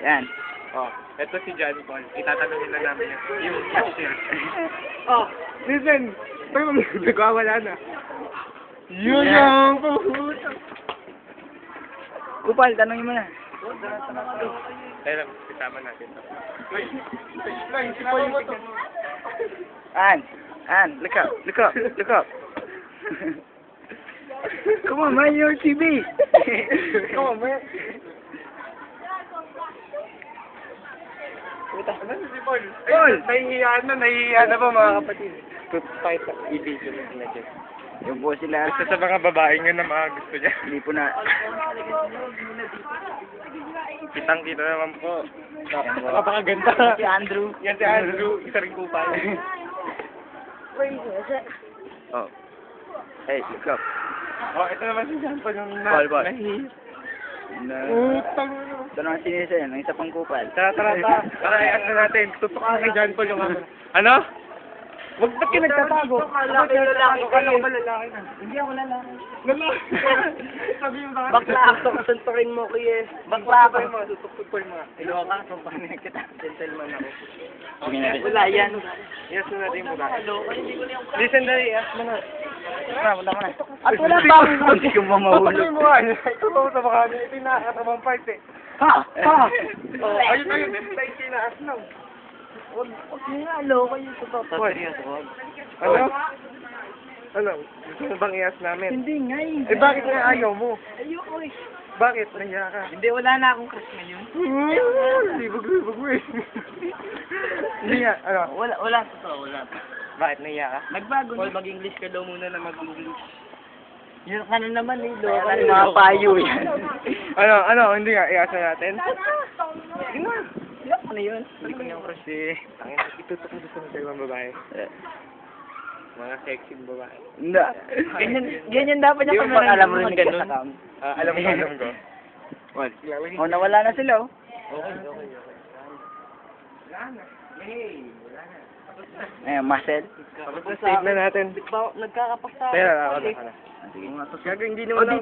Yan. Oh, ito si John Paul. Itatanungin na namin yung cashier. Oh, listen. Nagwawala na. Yun ang puhuta. Kupal, tanongin mo na. Kaya lang, kasama natin to. An, look up, look up, look up. Come on, man, you're on TV. Come on, man. Ano si Paul? Paul! Nahihiyaan na ba mga kapatid? Pakita, i-video na sila dyan. Yung po sila. Isa sa mga babae nga na mga gusto niya. Hindi po na. Kitang-kita naman po. Napakaganda. Si Andrew. Yan si Andrew, isa rin kupal. Oh. Hey, look up. Oh, ito naman si John Paul yung Paul. Utang. Ito naman sinisa yan, ang isa pang kupal. Tara. Tara, i-ask na natin. Tutukan kay John Paul yung camera. Ano? Wag ba't ka nagtatago? Lalaki Kala ko ba lalaki na? Hindi ako lalaki. Lalaki. Sabi yung bakit? Bakla ako, kasuntukin mo ko yes. Bakla ako. Tutukod ko yung mga. Ilo ka, kumpanin kita. Gentleman ako. Wala yan. Yes na natin mo ba? Listen dali, ask mo na. Punta mo na. At wala pa akong hindi ko mamahulog. Tutukoy mo nga. Ito sa baka niya. Ito yung nakakatamang part eh. Ha? Oh, ayun. Tayo kinaas lang. Huwag nga, loko yung totoo. Ano? Ano? Gusto mo bang i-ask namin? Hindi nga eh. Eh bakit nga ayaw mo? Ayoko eh. Bakit? Nahiya ka? Hindi, wala na akong crush ngayon. Libog mo eh. Hindi nga, ano? Wala totoo, wala. Bakit naiya ka? Nagbago Paul, na. mag-English ka daw muna na mag-English. Yun ano naman eh, loko. Mga payo yan. Ano? Hindi nga, i-ask na natin. Ano yun? Hindi ko niyang crush eh. Tangin, itutok mo gusto mo sa ibang babae. Mga sexy babae. Hindi. Ganyan dapat niya Di kami ba alam mo rin rin ganun? Alam ko. What? Oh, nawala na sila oh. Okay. Ayan, muscle. Save na natin. Nagkakapasta. Teka, ako na. Sige. Gagawin, hindi naman